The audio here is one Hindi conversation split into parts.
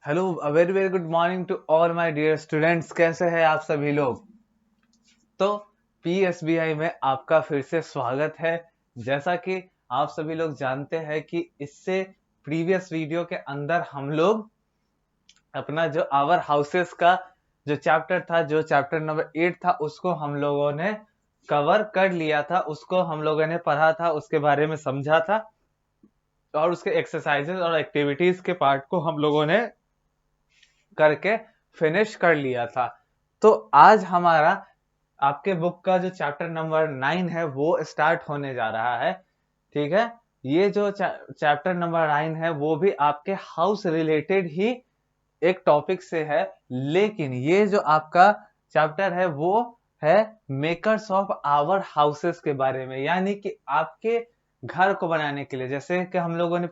Hello, very very good morning to all my dear students. कैसे हैं आप सभी लोग? तो पीएसबीआई में आपका फिर से स्वागत है। जैसा कि आप सभी लोग जानते हैं कि इससे प्रीवियस वीडियो के अंदर हम लोग अपना जो आवर हाउसेस का जो चैप्टर था, जो चैप्टर नंबर 8 था, उसको हम लोगों ने कवर कर लिया था। उसको हम लोगों ने पढ़ा था, उसके बारे में समझा था और उसके एक्सरसाइजेस और एक्टिविटीज के पार्ट को हम लोगों ने करके फिनिश कर लिया था। तो आज हमारा आपके बुक का जो चैप्टर नंबर 9 है वो स्टार्ट होने जा रहा है। ठीक है, ये जो चैप्टर नंबर 9 है वो भी आपके हाउस रिलेटेड ही एक टॉपिक से है, लेकिन ये जो आपका चैप्टर है वो है मेकर्स ऑफ आवर हाउसेस के बारे में, यानी कि आपके घर को बनाने के लिए। जैसे कि हम लोगों ने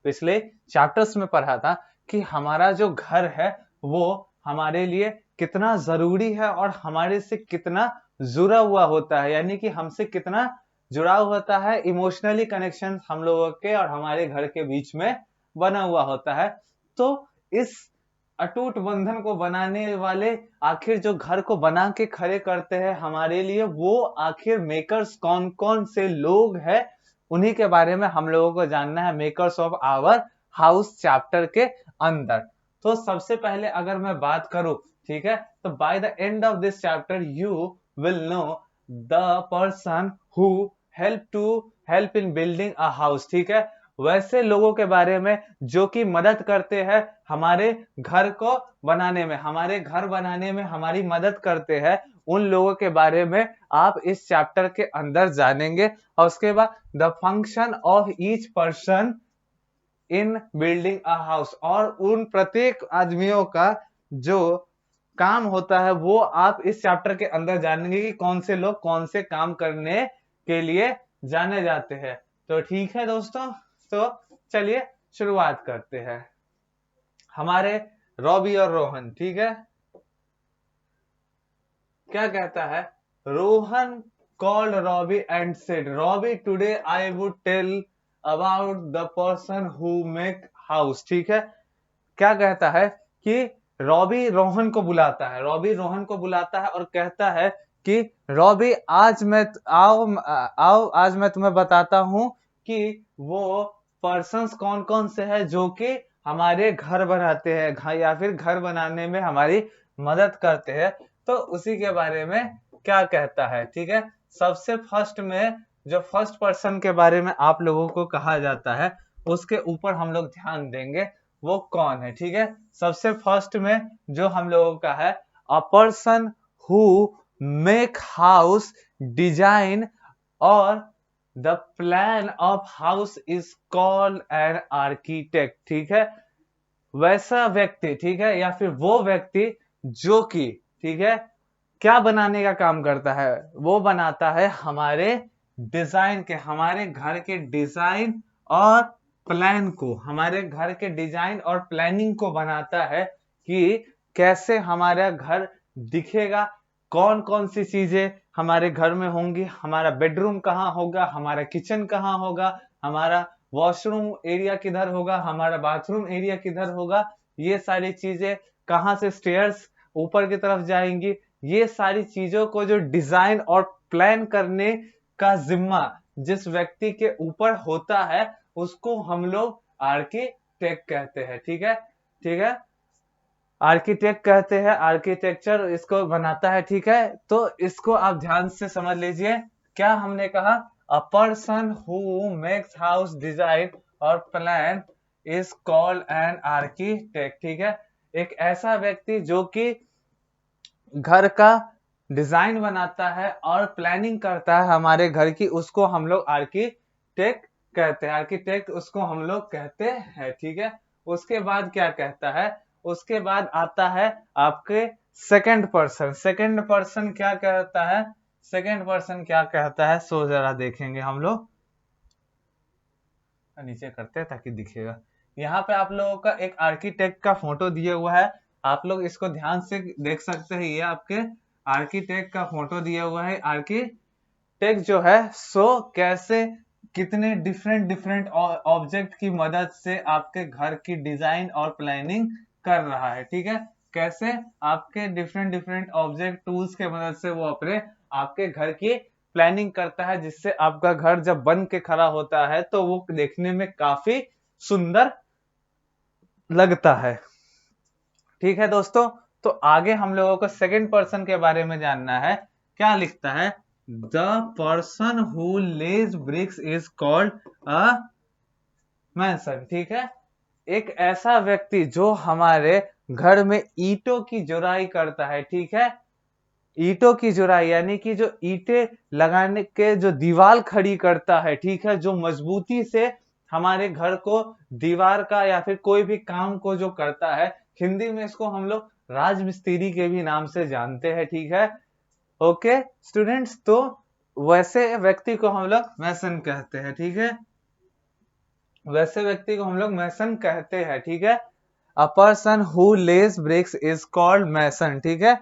पिछले चैप्टर्स में पढ़ा था कि हमारा जो घर है वो हमारे लिए कितना जरूरी है और हमारे से कितना जुड़ा हुआ होता है, यानी कि हमसे कितना जुड़ाव होता है, इमोशनली कनेक्शन हम लोगों के और हमारे घर के बीच में बना हुआ होता है। तो इस अटूट बंधन को बनाने वाले, आखिर जो घर को बना के खड़े करते हैं हमारे लिए, वो आखिर मेकर्स कौन कौन से लोग हैं, उन्हीं के बारे में हम लोगों को जानना है makers of our house chapter के अंदर। तो सबसे पहले अगर मैं बात करूं, ठीक है, तो by the end of this chapter you will know the person who help in building a house. ठीक है, वैसे लोगों के बारे में जो कि मदद करते हैं हमारे घर को बनाने में, हमारे घर बनाने में हमारी मदद करते हैं, उन लोगों के बारे में आप इस चैप्टर के अंदर जानेंगे। और उसके बाद the function of each person in building a house, और उन प्रत्येक आदमियों का जो काम होता है वो आप इस चैप्टर के अंदर जानेंगे कि कौन से लोग कौन से काम करने के लिए जाने जाते हैं। तो ठीक है दोस्तों, तो चलिए शुरुआत करते हैं। हमारे रॉबी और रोहन, ठीक है, क्या कहता है? Rohan called Robbie and said, Robbie today I would tell about the person who make house. ठीक है, क्या कहता है कि रॉबी रोहन को बुलाता है, रॉबी रोहन को बुलाता है और कहता है कि रॉबी आज मैं आओ आओ आज मैं तुम्हें बताता हूं कि वो पर्सन्स कौन कौन से हैं जो कि हमारे घर बनाते हैं या फिर घर बनाने में हमारी मदद करते हैं। तो उसी के बारे में क्या कहता है, ठीक है। सबसे फर्स्ट में जो फर्स्ट पर्सन के बारे में आप लोगों को कहा जाता है उसके ऊपर हम लोग ध्यान देंगे, वो कौन है, ठीक है। सबसे फर्स्ट में जो हम लोगों का है, a person who make house design और the plan of house is called an architect. ठीक है, वैसा व्यक्ति, ठीक है, या फिर वो व्यक्ति जो कि, ठीक है, क्या बनाने का काम करता है, वो बनाता है हमारे डिजाइन के, हमारे घर के डिजाइन और प्लान को, हमारे घर के डिजाइन और प्लानिंग को बनाता है कि कैसे हमारा घर दिखेगा, कौन कौन सी चीजें हमारे घर में होंगी, हमारा बेडरूम कहाँ होगा, हमारा किचन कहाँ होगा, हमारा वॉशरूम एरिया किधर होगा, हमारा बाथरूम एरिया किधर होगा, ये सारी चीजें कहाँ से स्टेयर्स ऊपर की तरफ जाएंगी, ये सारी चीजों को जो डिजाइन और प्लान करने का जिम्मा जिस व्यक्ति के ऊपर होता है उसको हम लोग आर्किटेक्ट कहते हैं। ठीक है, ठीक है, आर्किटेक्ट कहते हैं, आर्किटेक्चर इसको बनाता है। ठीक है, तो इसको आप ध्यान से समझ लीजिए। क्या हमने कहा? A person who makes house design और plan is called an architect. ठीक है, एक ऐसा व्यक्ति जो कि घर का डिजाइन बनाता है और प्लानिंग करता है हमारे घर की, उसको हम लोग आर्किटेक्ट कहते हैं, आर्किटेक्ट उसको हम लोग कहते हैं। ठीक है, उसके बाद क्या कहता है? उसके बाद आता है आपके सेकंड पर्सन। सेकंड पर्सन क्या कहता है? सेकंड पर्सन क्या कहता है, सो जरा देखेंगे हम लोग, नीचे करते हैं ताकि दिखेगा। यहाँ पे आप लोगों का एक आर्किटेक्ट का फोटो दिया हुआ है, आप लोग इसको ध्यान से देख सकते हैं। ये आपके आर्किटेक्ट का फोटो दिया हुआ है। आर्किटेक्ट जो है सो कैसे कितने डिफरेंट डिफरेंट ऑब्जेक्ट की मदद से आपके घर की डिजाइन और प्लानिंग कर रहा है, ठीक है। कैसे? आपके डिफरेंट डिफरेंट ऑब्जेक्ट टूल्स के मदद से वो अपने आपके घर की प्लानिंग करता है, जिससे आपका घर जब बन के खड़ा होता है तो वो देखने में काफी सुंदर लगता है, ठीक है दोस्तों। तो आगे हम लोगों को सेकंड पर्सन के बारे में जानना है। क्या लिखता है? The person who lays bricks is called a mason, ठीक है। एक ऐसा व्यक्ति जो हमारे घर में ईंटों की जुराई करता है, ठीक है। ईंटों की जुराई यानी कि जो ईंटें लगाने के जो दीवार खड़ी करता है, ठीक है, जो मजबूती से हमारे घर को दीवार का या फिर कोई भी काम को जो करता है, हिंदी में इसको हम लोग राजमिस्त्री के भी नाम से जानते हैं, ठीक है। ओके स्टूडेंट्स, तो वैसे व्यक्ति को हम लोग मैसन कहते हैं, ठीक है। वैसे व्यक्ति को हम लोग मैसन कहते हैं, ठीक है। A person who lays bricks is called mason, ठीक है।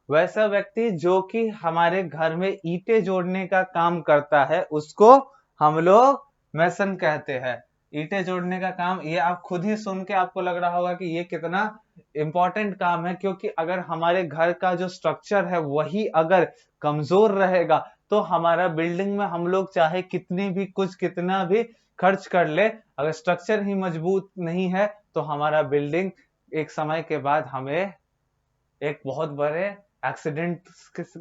वैसा व्यक्ति जो कि हमारे घर में ईंटें जोड़ने का काम करता है, उसको हम लोग मैसन कहते हैं। ईंटें जोड़ने का काम, ये आप खुद ही सुन के आपको लग रहा होगा कि ये कितना इंपॉर्टेंट काम है, क्योंकि अगर हमारे घर का जो स्ट्रक्चर है वही अगर कमजोर रहेगा तो हमारा बिल्डिंग में हम लोग चाहे कितनी भी कुछ कितना भी खर्च कर ले, अगर स्ट्रक्चर ही मजबूत नहीं है तो हमारा बिल्डिंग एक समय के बाद हमें एक बहुत बड़े एक्सीडेंट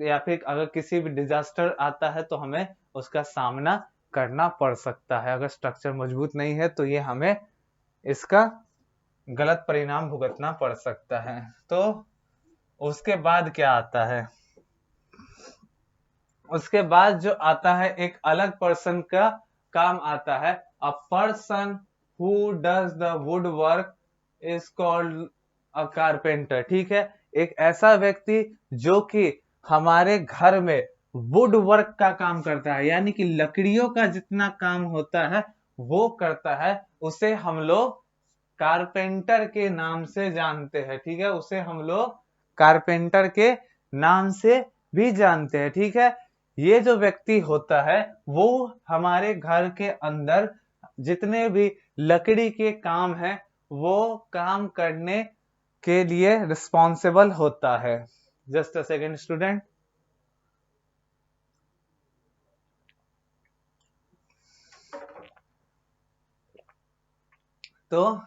या फिर अगर किसी भी डिजास्टर आता है तो हमें उसका सामना करना पड़ सकता है। अगर स्ट्रक्चर मजबूत नहीं है तो ये हमें इसका गलत परिणाम भुगतना पड़ सकता है। तो उसके बाद क्या आता है? उसके बाद जो आता है एक अलग पर्सन का काम आता है। A person who does the wood work is called a carpenter, ठीक है। एक ऐसा व्यक्ति जो कि हमारे घर में वुड वर्क का काम करता है, यानी कि लकड़ियों का जितना काम होता है वो करता है, उसे हम लोग कारपेंटर के नाम से जानते हैं, ठीक है। उसे हम लोग कारपेंटर के नाम से भी जानते हैं, ठीक है। ये जो व्यक्ति होता है वो हमारे घर के अंदर जितने भी लकड़ी के काम है वो काम करने के लिए रिस्पॉन्सिबल होता है। Just a second student. तो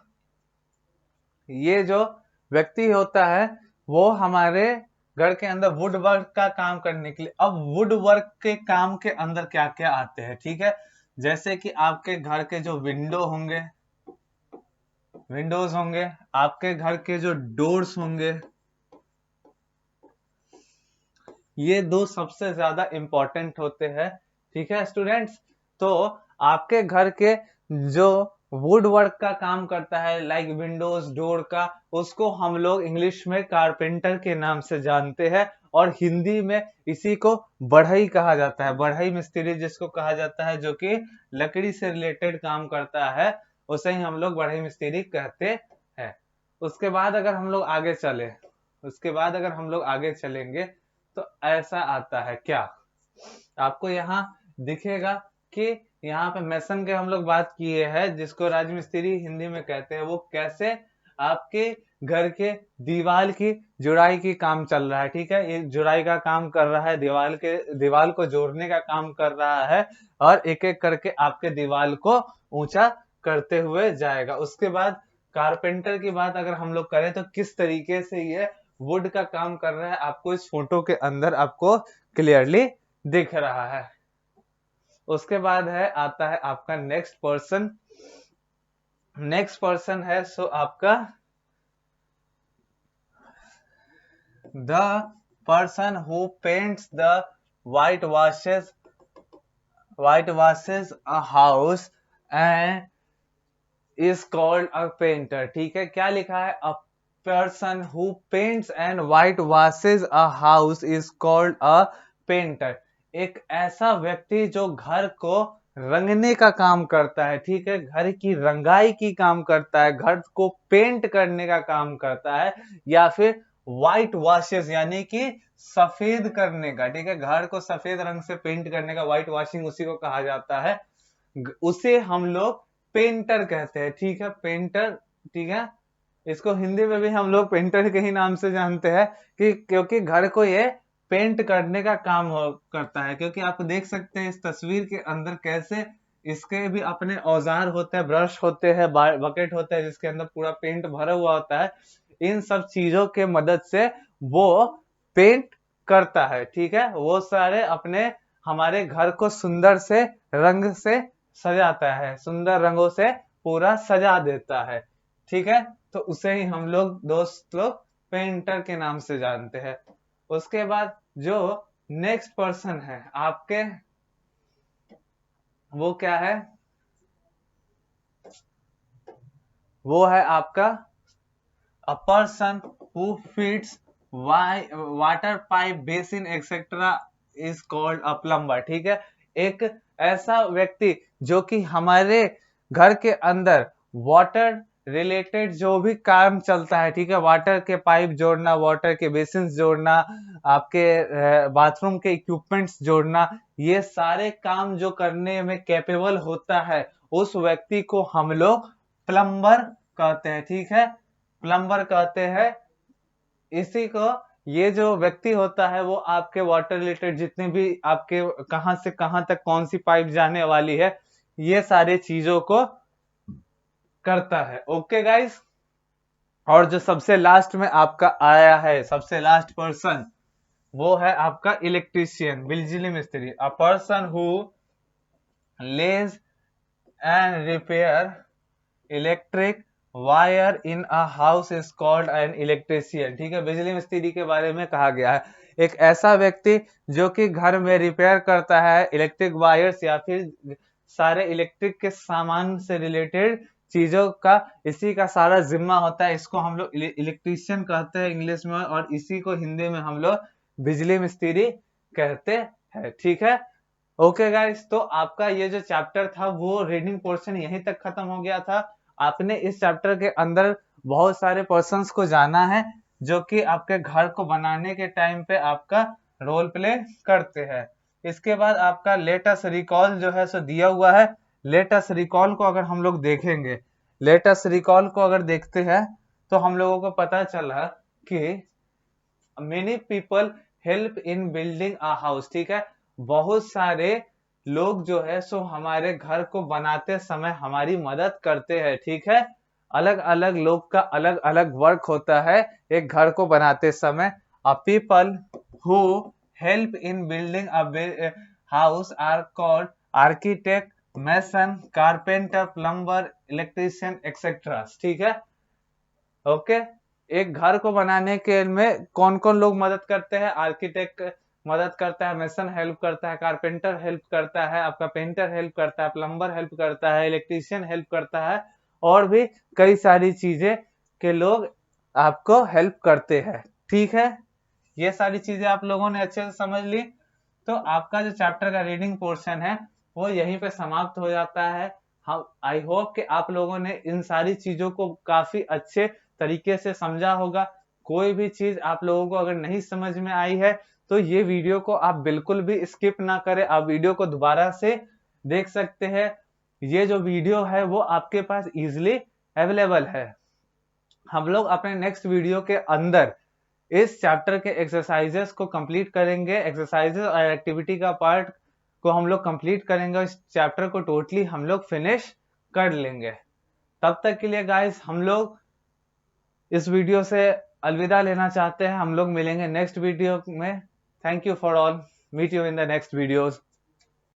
ये जो व्यक्ति होता है वो हमारे घर के अंदर वुड वर्क का काम करने के लिए, अब वुड वर्क के काम के अंदर क्या क्या आते हैं, ठीक है। जैसे कि आपके घर के जो विंडोज होंगे, आपके घर के जो डोर्स होंगे, ये दो सबसे ज्यादा इंपॉर्टेंट होते हैं, ठीक है स्टूडेंट्स। तो आपके घर के जो वुड वर्क का काम करता है लाइक विंडोज डोर का, उसको हम लोग इंग्लिश में कारपेंटर के नाम से जानते हैं, और हिंदी में इसी को बढ़ई कहा जाता है। बढ़ई मिस्त्री जिसको कहा जाता है, जो कि लकड़ी से रिलेटेड काम करता है, उसे ही हम लोग बढ़ई मिस्त्री कहते हैं। उसके बाद अगर हम लोग आगे चले, उसके बाद अगर हम लोग आगे चलेंगे तो ऐसा आता है क्या, आपको यहाँ दिखेगा कि यहाँ पे मैसन के हम लोग बात किए हैं, जिसको राजमिस्त्री हिंदी में कहते हैं। वो कैसे आपके घर के दीवार की जुड़ाई की काम चल रहा है, ठीक है। ये जुड़ाई का काम कर रहा है, दीवार को जोड़ने का काम कर रहा है, और एक एक करके आपके दीवार को ऊंचा करते हुए जाएगा। उसके बाद कारपेंटर की बात अगर हम लोग करें तो किस तरीके से ये वुड का काम कर रहा है, आपको इस फोटो के अंदर आपको क्लियरली दिख रहा है। उसके बाद आता है आपका नेक्स्ट पर्सन। नेक्स्ट पर्सन है सो आपका the person who paints the white washes a house and is called a painter, ठीक है। क्या लिखा है? a person who paints and white washes a house is called a painter। एक ऐसा व्यक्ति जो घर को रंगने का काम करता है, ठीक है, घर की रंगाई की काम करता है, घर को पेंट करने का काम करता है, या फिर व्हाइट वॉशेस यानी कि सफेद करने का, ठीक है, घर को सफेद रंग से पेंट करने का व्हाइट वॉशिंग उसी को कहा जाता है। उसे हम लोग पेंटर कहते हैं, ठीक है, पेंटर, ठीक है। इसको हिंदी में भी हम लोग पेंटर के ही नाम से जानते हैं, कि क्योंकि घर को ये पेंट करने का काम करता है। क्योंकि आप देख सकते हैं इस तस्वीर के अंदर कैसे इसके भी अपने औजार होते हैं, ब्रश होते हैं, बकेट होता है जिसके अंदर पूरा पेंट भरा हुआ होता है। इन सब चीजों के मदद से वो पेंट करता है, ठीक है। वो सारे अपने हमारे घर को सुंदर से रंग से सजाता है, सुंदर रंगों से पूरा सजा देता है, ठीक है। तो उसे ही हम लोग दोस्त लोग पेंटर के नाम से जानते हैं। उसके बाद जो नेक्स्ट पर्सन है आपके, वो क्या है, वो है आपका a person who fits water pipe basin etc is called a plumber, ठीक है। एक ऐसा व्यक्ति जो कि हमारे घर के अंदर वाटर रिलेटेड जो भी काम चलता है, ठीक है, वाटर के पाइप जोड़ना, वाटर के बेसिन जोड़ना, आपके बाथरूम के इक्विपमेंट्स जोड़ना, ये सारे काम जो करने में कैपेबल होता है, उस व्यक्ति को हम लोग प्लम्बर कहते हैं, ठीक है, प्लम्बर कहते हैं। इसी को, ये जो व्यक्ति होता है वो आपके वाटर रिलेटेड जितने भी आपके कहां से कहां तक कौन सी पाइप जाने वाली है, ये सारे चीजों को करता है। Okay guys. और जो सबसे लास्ट में आपका आया है, सबसे लास्ट पर्सन, वो है आपका इलेक्ट्रीशियन, बिजली मिस्त्री, a person who lays and repair electric wire in a house is called an electrician, ठीक है। बिजली मिस्त्री के बारे में कहा गया है एक ऐसा व्यक्ति जो कि घर में रिपेयर करता है इलेक्ट्रिक वायर्स या फिर सारे इलेक्ट्रिक के सामान से रिलेटेड चीजों का, इसी का सारा जिम्मा होता है। इसको हम लोग इलेक्ट्रीशियन कहते हैं इंग्लिश में, और इसी को हिंदी में हम लोग बिजली मिस्त्री कहते हैं, ठीक है। ओके गाइस, तो आपका ये जो चैप्टर था वो रीडिंग पोर्शन यहीं तक खत्म हो गया था। आपने इस चैप्टर के अंदर बहुत सारे पर्सन्स को जाना है जो कि आपके घर को बनाने के टाइम पे आपका रोल प्ले करते हैं। इसके बाद आपका लेटस रिकॉल जो है सो दिया हुआ है। लेटस रिकॉल को अगर हम लोग देखेंगे, लेटस रिकॉल को अगर देखते हैं तो हम लोगों को पता चला कि many people help in building a house, ठीक है। बहुत सारे लोग जो है सो हमारे घर को बनाते समय हमारी मदद करते हैं, ठीक है। अलग अलग लोग का अलग अलग वर्क होता है एक घर को बनाते समय। A people who help in building a house are called architect, mason, carpenter, plumber, electrician etcetera, ठीक है। ओके। एक घर को बनाने के में कौन कौन लोग मदद करते हैं, आर्किटेक्ट मदद करता है, मेसन हेल्प करता है, कारपेंटर हेल्प करता है, आपका पेंटर हेल्प करता है, प्लम्बर हेल्प करता है, इलेक्ट्रीशियन हेल्प करता है, और भी कई सारी चीजें के लोग आपको हेल्प करते हैं, ठीक है। ये सारी चीजें आप लोगों ने अच्छे से समझ ली। तो आपका जो चैप्टर का रीडिंग पोर्शन है वो यहीं पे समाप्त हो जाता है। हम आई होप कि आप लोगों ने इन सारी चीजों को काफी अच्छे तरीके से समझा होगा। कोई भी चीज आप लोगों को अगर नहीं समझ में आई है तो ये वीडियो को आप बिल्कुल भी स्किप ना करें, आप वीडियो को दोबारा से देख सकते हैं। ये जो वीडियो है वो आपके पास इजिली अवेलेबल है। हम लोग अपने नेक्स्ट वीडियो के अंदर इस चैप्टर के एक्सरसाइजेस को कंप्लीट करेंगे, एक्सरसाइजेस और एक्टिविटी का पार्ट को हम लोग कंप्लीट करेंगे, इस चैप्टर को टोटली हम लोग फिनिश कर लेंगे। तब तक के लिए गाइस हम लोग इस वीडियो से अलविदा लेना चाहते हैं। हम लोग मिलेंगे नेक्स्ट वीडियो में। Thank you for all, meet you in the next videos.